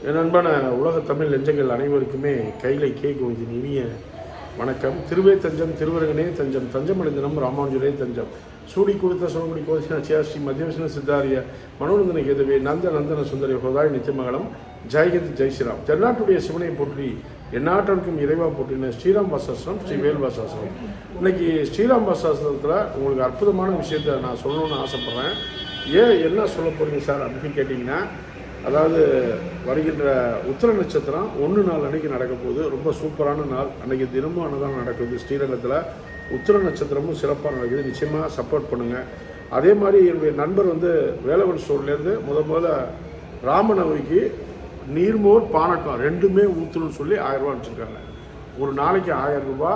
என் அன்பான உலக தமிழ் நெஞ்சங்கள் அனைவருக்குமே கைலை கே கோவிந்தின் இனிய வணக்கம். திருவே தஞ்சம் திருவரங்கனே தஞ்சம் தஞ்சமடைந்தனம் ராமானுஜரே தஞ்சம் சூடி கொடுத்த சோங்குடி கோதினா ஸ்ரீ மத்தியவசன சித்தாரிய மனோநந்தன கேதவே நந்த நந்தன சுந்தரி ஹோதாய் நித்தியமங்கலம் ஜெயகந்த் ஜெய் ஸ்ரீராம். தென்னாட்டுடைய சிவனை போற்றி எந்நாட்டிற்கும் இறைவா போற்றின ஸ்ரீராம் வாசாசனம் ஸ்ரீ வேல் வாசாசனம். இன்னைக்கு ஸ்ரீராம் வாசாசனத்தில் உங்களுக்கு அற்புதமான விஷயத்தை நான் சொல்லணும்னு ஆசைப்பட்றேன். என்ன சொல்ல போகிறீங்க சார் அப்படின்னு கேட்டிங்கன்னா, அதாவது வருகின்ற உத்திர நட்சத்திரம் 1-4 அன்னைக்கு நடக்க போகுது. ரொம்ப சூப்பரான நாள். அன்றைக்கி தினமும் அன்னதானம் நடக்குது ஸ்ரீரங்கத்தில். உத்திர நட்சத்திரமும் சிறப்பாக நடக்குது. நிச்சயமாக சப்போர்ட் பண்ணுங்கள். அதே மாதிரி என்னுடைய நண்பர் வேலவன் ஸ்டோர்லேருந்து முதல்ல ராமநவமிக்கு நீர்மோர் பானக்கம் ரெண்டுமே ஊற்றணும்னு சொல்லி 1000 ரூபா வச்சுருக்காங்க. ஒரு நாளைக்கு 1000 ரூபா,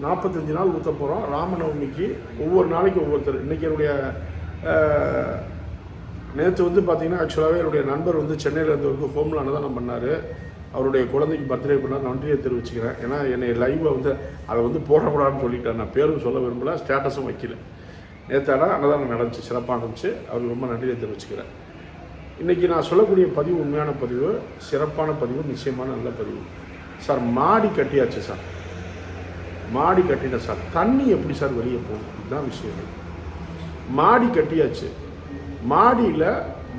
45 நாள் ஊற்ற போகிறோம். ராமநவமிக்கு ஒவ்வொரு நாளைக்கு ஒவ்வொருத்தர். இன்றைக்கி என்னுடைய நேற்று பார்த்தீங்கன்னா, ஆக்சுவலாகவே என்னுடைய நண்பர் சென்னையில் இருந்தவருக்கு ஹோமில் அன்னதானம் பண்ணார். அவருடைய குழந்தைக்கு பர்த்டே பண்ணார். நன்றியை தெரிவிச்சுக்கிறேன். ஏன்னா என்னை லைவை அதை போடக்கூடாதுன்னு சொல்லிட்டேன். நான் பேரும் சொல்ல விரும்பல, ஸ்டேட்டஸும் வைக்கல. நேற்றானா அன்னதானம் நடந்துச்சு, சிறப்பாக இருந்துச்சு. அவருக்கு ரொம்ப நன்றியை தெரிவிச்சுக்கிறேன். இன்றைக்கி நான் சொல்லக்கூடிய பதிவு உண்மையான பதிவு, சிறப்பான பதிவு, நிச்சயமான நல்ல பதிவு. சார் மாடி கட்டியாச்சு சார், மாடி கட்டின சார். தண்ணி எப்படி சார் வெளியே போகும்? இதுதான் விஷயம். மாடி கட்டியாச்சு, மாடியில்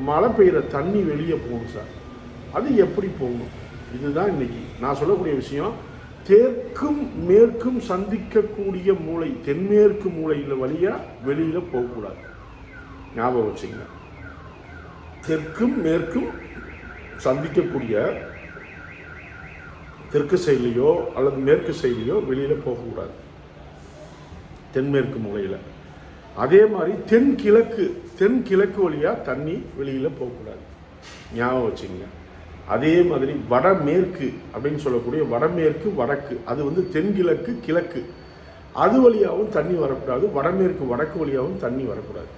மழை பெய்கிற தண்ணி வெளியே போகணும் சார். அது எப்படி போகணும்? இதுதான் இன்றைக்கி நான் சொல்லக்கூடிய விஷயம். தெற்கும் மேற்கும் சந்திக்கக்கூடிய மூளை, தென்மேற்கு மூலையில் வழியாக வெளியில் போகக்கூடாது. ஞாபகம் வச்சுங்க. தெற்கும் மேற்கும் சந்திக்கக்கூடிய தெற்கு சைட்லேயோ அல்லது மேற்கு சைட்லேயோ வெளியில் போகக்கூடாது, தென்மேற்கு மூலையில். அதே மாதிரி தென்கிழக்கு வழியாக தண்ணி வெளியில் போகக்கூடாது. ஞாபகம் வச்சுங்க. அதே மாதிரி வடமேற்கு அப்படின்னு சொல்லக்கூடிய வடமேற்கு வடக்கு, அது தென்கிழக்கு கிழக்கு, அது வழியாகவும் தண்ணி வரக்கூடாது. வடமேற்கு வடக்கு வழியாகவும் தண்ணி வரக்கூடாது.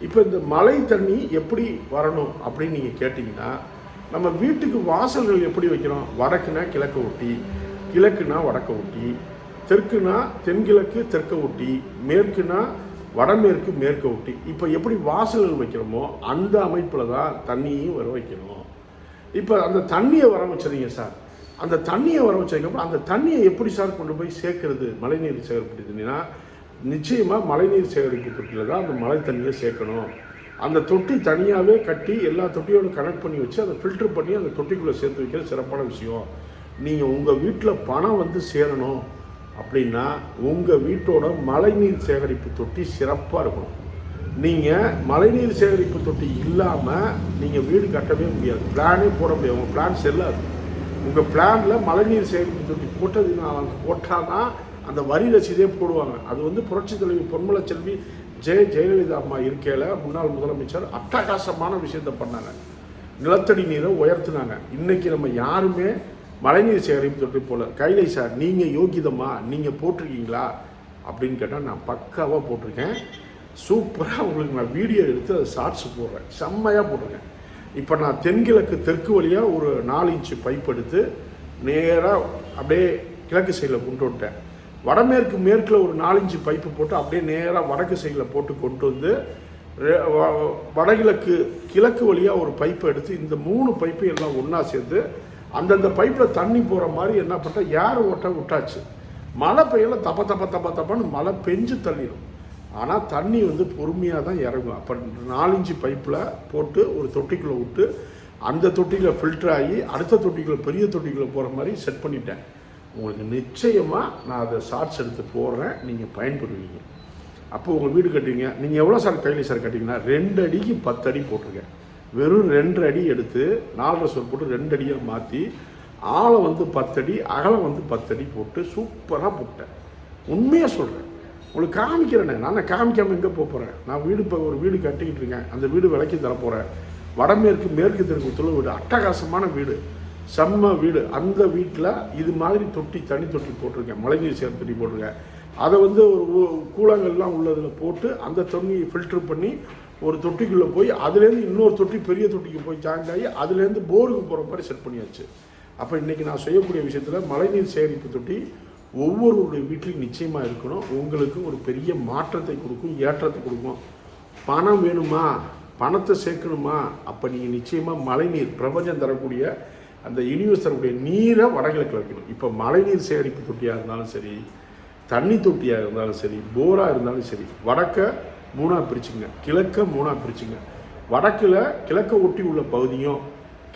இப்போ இந்த மழை தண்ணி எப்படி வரணும் அப்படின்னு நீங்கள் கேட்டிங்கன்னா, நம்ம வீட்டுக்கு வாசல்கள் எப்படி வைக்கிறோம்? வடக்குனா கிழக்க ஒட்டி, கிழக்குனா வடக்க ஒட்டி, தெற்குனா தென்கிழக்கு தெற்க ஒட்டி, மேற்குனா வடமேற்கு மேற்க ஒட்டி. இப்போ எப்படி வாசல்கள் வைக்கிறோமோ அந்த அமைப்பில் தான் தண்ணியும் வர வைக்கணும். இப்போ அந்த தண்ணியை வர வச்சுறீங்க சார். அந்த தண்ணியை வர வச்சதுக்கப்புறம் அந்த தண்ணியை எப்படி சார் கொண்டு போய் சேர்க்கறது? மழைநீர் சேகரிப்புனா நிச்சயமாக மழைநீர் சேகரிப்பு தொட்டியில் தான் அந்த மழை தண்ணியை சேர்க்கணும். அந்த தொட்டி தனியாகவே கட்டி எல்லா தொட்டியோடு கனெக்ட் பண்ணி வச்சு அதை ஃபில்ட்ரு பண்ணி அந்த தொட்டிக்குள்ளே சேர்த்து வைக்கிற சிறப்பான விஷயம். நீங்கள் உங்கள் வீட்டில் பணம் சேரணும் அப்படின்னா உங்கள் வீட்டோட மழைநீர் சேகரிப்பு தொட்டி சிறப்பாக இருக்கணும். நீங்கள் மழைநீர் சேகரிப்பு தொட்டி இல்லாமல் நீங்கள் வீடு கட்டவே முடியாது, பிளானே போட முடியாது. உங்கள் பிளான் செல்லாது. உங்கள் பிளானில் மழைநீர் சேகரிப்பு தொட்டி போட்டால் தான் அந்த வரி ரசீதே போடுவாங்க. அது புரட்சி தலைவி பொன்மலை செல்வி ஜெயலலிதா அம்மா இருக்கையில் முன்னாள் முதலமைச்சர் அட்டகாசமான விஷயத்தை பண்ணாங்க. நிலத்தடி நீரை உயர்த்தினாங்க. இன்றைக்கி நம்ம யாருமே மழைநீர் சேகரிப்பு தொட்டி போல். கைலை சார், நீங்கள் யோகிதமா, நீங்கள் போட்டிருக்கீங்களா அப்படின்னு கேட்டால் நான் பக்காவாக போட்டிருக்கேன். சூப்பராக உங்களுக்கு நான் வீடியோ எடுத்து அதை ஷார்ட்ஸ் போடுறேன், செம்மையாக போட்டிருக்கேன். இப்போ நான் தென்கிழக்கு தெற்கு வழியாக ஒரு 4 இன்ச்சு பைப் எடுத்து நேராக அப்படியே கிழக்கு சைடில் கொண்டு வந்துட்டேன். வடமேற்கு மேற்கில் ஒரு 4 இன்ச்சு பைப்பு போட்டு அப்படியே நேராக வடக்கு சைடில் போட்டு கொண்டு வந்து வடகிழக்கு கிழக்கு வழியாக ஒரு பைப்பை எடுத்து இந்த 3 பைப்பு எல்லாம் ஒன்றா சேர்த்து அந்தந்த பைப்பில் தண்ணி போகிற மாதிரி என்ன பண்ணால் ஏர் ஓட்ட விட்டாச்சு. மழை பெய்யல தப்பன்னு மழை பெஞ்சு தள்ளிடும். ஆனால் தண்ணி பொறுமையாக தான் இறங்கும். அப்போ 4 இன்ச்சு பைப்பில் போட்டு ஒரு தொட்டிக்குள்ளே விட்டு அந்த தொட்டியில் ஃபில்டர் ஆகி அடுத்த தொட்டிக்குள்ளே பெரிய தொட்டிக்குள்ளே போகிற மாதிரி செட் பண்ணிட்டேன். உங்களுக்கு நிச்சயமாக நான் அதை ஷார்ட்ஸ் எடுத்து போடுறேன், நீங்கள் பயன்படுவீங்க. அப்போ உங்கள் வீடு கட்டுவீங்க. நீங்கள் எவ்வளோ சார் கையில் சார் கட்டிங்கன்னா 2 அடிக்கு 10 அடி போட்டிருக்கேன். வெறும் 2 அடி எடுத்து 4 சொல் போட்டு 2 அடியாக மாற்றி ஆழம் 10 அடி அகலம் 10 அடி போட்டு சூப்பராக போட்டேன். உண்மையாக சொல்கிறேன், உங்களுக்கு காமிக்கிறேனே. நான் காமிக்காமல் எங்கே போகிறேன்? நான் இப்போ ஒரு வீடு கட்டிக்கிட்டு இருக்கேன். அந்த வீடு விலைக்கு தரப்போகிறேன். வடமேற்கு மேற்கு தெற்குள்ள வீடு, அட்டகாசமான வீடு, செம்ம வீடு. அந்த வீட்டில் இது மாதிரி தொட்டி, தனி தொட்டி போட்டிருக்கேன், மழைநீர் சேர் தொட்டி போட்டிருக்கேன். அதை ஒரு கூழாங்கல்லாம் உள்ளதில் போட்டு அந்த தண்ணியை ஃபில்ட்ரு பண்ணி ஒரு தொட்டிக்குள்ளே போய் அதுலேருந்து இன்னொரு தொட்டி பெரிய தொட்டிக்கு போய் ஜாயின் ஆகி அதுலேருந்து போருக்கு போகிற மாதிரி செட் பண்ணியாச்சு. அப்போ இன்றைக்கி நான் செய்யக்கூடிய விஷயத்தில் மழைநீர் சேகரிப்பு தொட்டி ஒவ்வொருடைய வீட்லையும் நிச்சயமாக இருக்கணும். உங்களுக்கு ஒரு பெரிய மாற்றத்தை கொடுக்கும், ஏற்றத்தை கொடுக்கும். பணம் வேணுமா? பணத்தை சேர்க்கணுமா, அப்போ நீங்கள் நிச்சயமாக மழைநீர், பிரபஞ்சம் தரக்கூடிய அந்த யூனிவர்ஸ் தரக்கூடிய நீரை வடகிழக்கில் வைக்கணும். இப்போ மழைநீர் சேகரிப்பு தொட்டியாக இருந்தாலும் சரி, தண்ணி தொட்டியாக இருந்தாலும் சரி, போராக இருந்தாலும் சரி, வடக்க 3ஆக பிரிச்சுங்க, கிழக்க 3ஆக பிரிச்சுங்க. வடக்கில் கிழக்க ஒட்டி உள்ள பகுதியும்,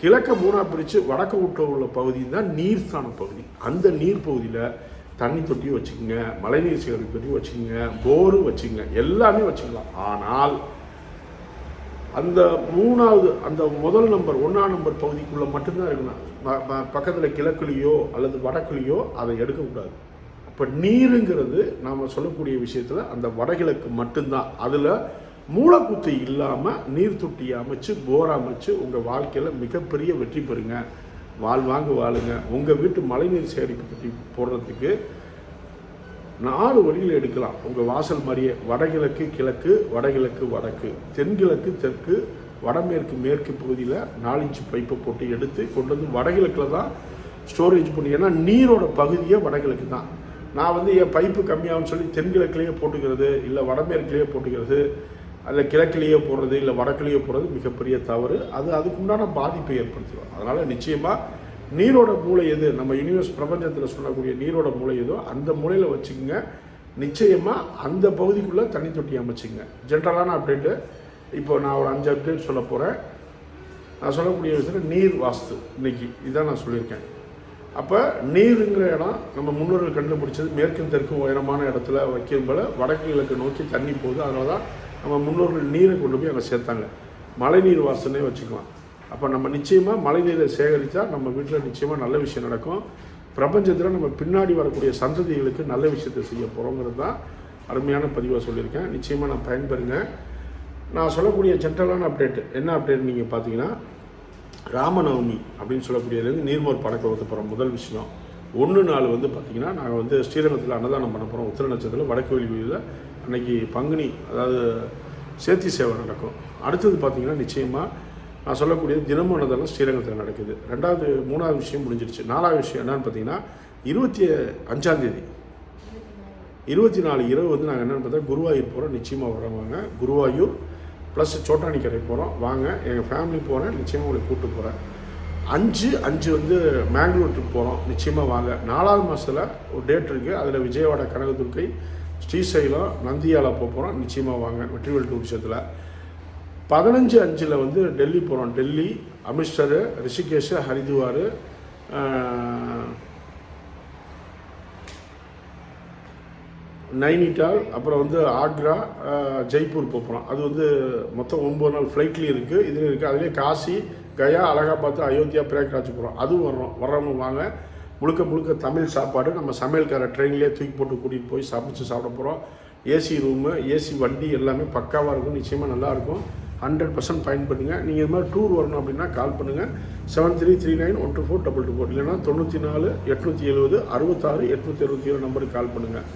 கிழக்க 3ஆக பிரித்து வடக்க ஒட்ட உள்ள பகுதியும் தான் நீர்ஸ்தான பகுதி. அந்த நீர் பகுதியில் தண்ணி தொட்டியும் வச்சுக்கோங்க, மழைநீர் சேகரிப்பு தொட்டியும் வச்சுக்கோங்க, போரும் வச்சுக்கோங்க, எல்லாமே வச்சுக்கலாம். ஆனால் அந்த 3வது அந்த முதல் நம்பர் 1ஆம் நம்பர் பகுதிக்குள்ளே மட்டும்தான் இருக்கணும். பக்கத்தில் கிழக்குலேயோ அல்லது வடக்குலேயோ அதை எடுக்கக்கூடாது. இப்போ நீருங்கிறது நாம் சொல்லக்கூடிய விஷயத்தில் அந்த வடகிழக்கு மட்டும்தான். அதில் மூலக்கூத்து இல்லாமல் நீர் தொட்டி அமைச்சு போர் அமைச்சு உங்கள் வாழ்க்கையில் மிகப்பெரிய வெற்றி பெறுங்க, வாழ்வாங்க வாழுங்க. உங்கள் வீட்டு மழைநீர் சேகரிப்பு தொட்டி போடுறதுக்கு 4 வழியில் எடுக்கலாம். உங்கள் வாசல் மாதிரியே வடகிழக்கு கிழக்கு, வடகிழக்கு வடக்கு, தென்கிழக்கு தெற்கு, வடமேற்கு மேற்கு பகுதியில் 4 இன்ச்சு பைப்பை போட்டு எடுத்து கொண்டு வந்து வடகிழக்கில் தான் ஸ்டோரேஜ் பண்ணி. ஏன்னா நீரோட பகுதியே வடகிழக்கு தான். நான் வந்து என் பைப்பு கம்மியாகும்னு சொல்லி தென்கிழக்குலேயே போட்டுக்கிறது, இல்லை வடமேற்குலேயே போட்டுக்கிறது, அதில் கிழக்கிலேயே போடுறது, இல்லை வடக்குலேயே போடுறது மிகப்பெரிய தவறு. அதுக்குண்டான பாதிப்பை ஏற்படுத்திடும். அதனால் நிச்சயமாக நீரோட மூளை எது, நம்ம யூனிவர்ஸ் பிரபஞ்சத்தில் சொல்லக்கூடிய நீரோட மூளை எதோ அந்த மூலையில் வச்சுக்கோங்க. நிச்சயமாக அந்த பகுதிக்குள்ளே தண்ணி தொட்டி அமைச்சிங்க. ஜென்ரலான அப்டேட்டு இப்போ நான் ஒரு 5 அப்டேட் சொல்ல போகிறேன். நான் சொல்லக்கூடிய விஷயத்தில் நீர் வாஸ்து இன்றைக்கி இதான் நான் சொல்லியிருக்கேன். அப்போ நீருங்கிற இடம் நம்ம முன்னோர்கள் கண்டுபிடிச்சது மேற்கும் தெற்கும் உயரமான இடத்துல வைக்கும் போல வடக்கு கிழக்கு நோக்கி தண்ணி போகுது. அதனால தான் நம்ம முன்னோர்கள் நீரை கொண்டு போய் அங்கே சேர்த்தாங்க. மழைநீர் வாசனே வச்சுக்கலாம். அப்போ நம்ம நிச்சயமாக மழைநீரை சேகரித்தா நம்ம வீட்டில் நிச்சயமாக நல்ல விஷயம் நடக்கும். பிரபஞ்சத்தில் நம்ம பின்னாடி வரக்கூடிய சந்ததிகளுக்கு நல்ல விஷயத்தை செய்ய போகிறோங்கிறது தான் அருமையான பதிவாக சொல்லியிருக்கேன். நிச்சயமாக நான் பயன்பெறுங்க. நான் சொல்லக்கூடிய ஜென்ரலான அப்டேட் என்ன அப்டேட் நீங்கள் பார்த்தீங்கன்னா, ராமநவமி அப்படின்னு சொல்லக்கூடியதுலேருந்து நீர்மோர் படக்க வைக்க போகிறோம். முதல் விஷயம் 1-4 வந்து பார்த்திங்கன்னா நாங்கள் வந்து ஸ்ரீரங்கத்தில் அன்னதானம் பண்ண போகிறோம். உத்திர நட்சத்திரத்தில் வடக்கு வெளியில் அன்றைக்கி பங்குனி, அதாவது சேத்தி சேவை நடக்கும். அடுத்தது பார்த்திங்கன்னா நிச்சயமாக நான் சொல்லக்கூடிய தினமும் அன்னதானம் ஸ்ரீரங்கத்தில் நடக்குது. 3வது விஷயம் முடிஞ்சிருச்சு. 4வது விஷயம் என்னென்னு பார்த்தீங்கன்னா 25ஆம் தேதி 24 இரவு வந்து நாங்கள் என்னென்னு பார்த்தா குருவாயூர் போகிறோம். நிச்சயமாக வரவாங்க. குருவாயூர் ப்ளஸ் சோட்டானிக்கரை போகிறோம். வாங்க, எங்கள் ஃபேமிலி போகிறேன், நிச்சயமாக உங்களை கூப்பிட்டு போகிறேன். 5 வந்து மேங்களூர் ட்ரிப் போகிறோம். நிச்சயமாக வாங்க. 4வது மாதத்தில் ஒரு டேட் இருக்குது. அதில் விஜயவாடா, கனகதுர்க்கை, ஸ்ரீசைலம், நந்தியாலா போகிறோம். நிச்சயமாக வாங்க. வெற்றிவேல் டூரிசத்தில் 15/5 வந்து டெல்லி போகிறோம். டெல்லி, அமிர்தசர், ரிஷிகேஷ், ஹரித்வார், நைனிடால், அப்புறம் வந்து ஆக்ரா, ஜெய்ப்பூர் போகிறோம். அது வந்து மொத்தம் 9 நாள் ஃப்ளைட்லேயும் இருக்குது, இதுலேயும் இருக்குது. அதுலேயே காசி, கயா, அலகாபாத், அயோத்தியா, பிரயாக்ராஜ் போகிறோம். அதுவும் வர்றவங்க வாங்க. முழுக்க தமிழ் சாப்பாடு. நம்ம சமையல்கார ட்ரெயின்லேயே தூக்கி போட்டு கூட்டிகிட்டு போய் சமைச்சு சாப்பிட போகிறோம். ஏசி ரூமு, ஏசி வண்டி எல்லாமே பக்காவாக இருக்கும். நிச்சயமாக நல்லாயிருக்கும். 100% பயன்படுங்க. நீங்கள் இது மாதிரி டூர் வரணும் அப்படின்னா கால் பண்ணுங்கள். 7339124224, இல்லைன்னா 94 870 66 867 நம்பருக்கு கால் பண்ணுங்கள்.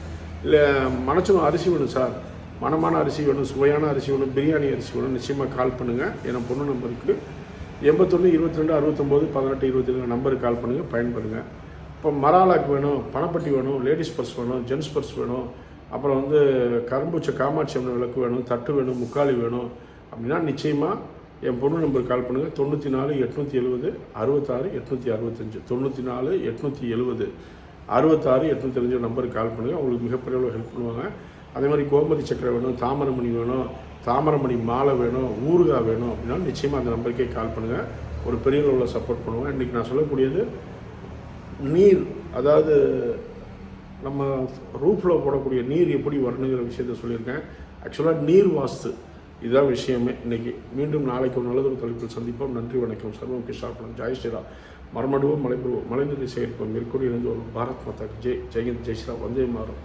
இல்லை மனச்சனும் அரிசி வேணும் சார், மனமான அரிசி வேணும், சுவையான அரிசி வேணும், பிரியாணி அரிசி வேணும், நிச்சயமாக கால் பண்ணுங்கள். என் பொண்ணு நம்பருக்கு 81 22 69 18 27 நம்பருக்கு கால் பண்ணுங்கள், பயன்படுங்க. இப்போ மராலாக்கு வேணும், பணப்பட்டி வேணும், லேடிஸ் பர்ஸ் வேணும், ஜென்ஸ் பர்ஸ் வேணும், அப்புறம் வந்து கரும்புச்ச காமாட்சி அம்மன் விளக்கு வேணும், தட்டு வேணும், முக்காலி வேணும் அப்படின்னா நிச்சயமாக என் பொண்ணு நம்பருக்கு கால் பண்ணுங்கள். 94 870 66 865 94 870 66 805 நம்பருக்கு கால் பண்ணுங்கள். அவங்களுக்கு மிகப்பெரிய அளவு ஹெல்ப் பண்ணுவாங்க. அதே மாதிரி கோமதி சக்கரை வேணும், தாமரமணி வேணும், தாமரமணி மாலை வேணும், ஊறுகாய் வேணும் அப்படின்னா நிச்சயமாக அந்த நம்பருக்கே கால் பண்ணுங்கள். ஒரு பெரிய அளவில் சப்போர்ட் பண்ணுவேன். இன்றைக்கி நான் சொல்லக்கூடியது நீர், அதாவது நம்ம ரூஃபில் போடக்கூடிய நீர் எப்படி வரணுங்கிற விஷயத்த சொல்லியிருக்கேன். ஆக்சுவலாக நீர் வாஸ்து இதுதான் விஷயமே. இன்றைக்கி மீண்டும் நாளைக்கு ஒரு நல்லதொரு தலைப்பில் சந்திப்போம். நன்றி, வணக்கம். சர்வம் கிருஷ்ணார்ப்பணம். ஜெய் ஸ்ரீராம். மரமடுவோம், மலைபுருவோம், மலைநீரை சேர்ப்போம். மேற்கொண்டு இருந்து வரும். பாரத் மாதாக்கு ஜெய். ஜெயந்த், ஜெய் ஸ்ரீராம். வந்தே மாறும்.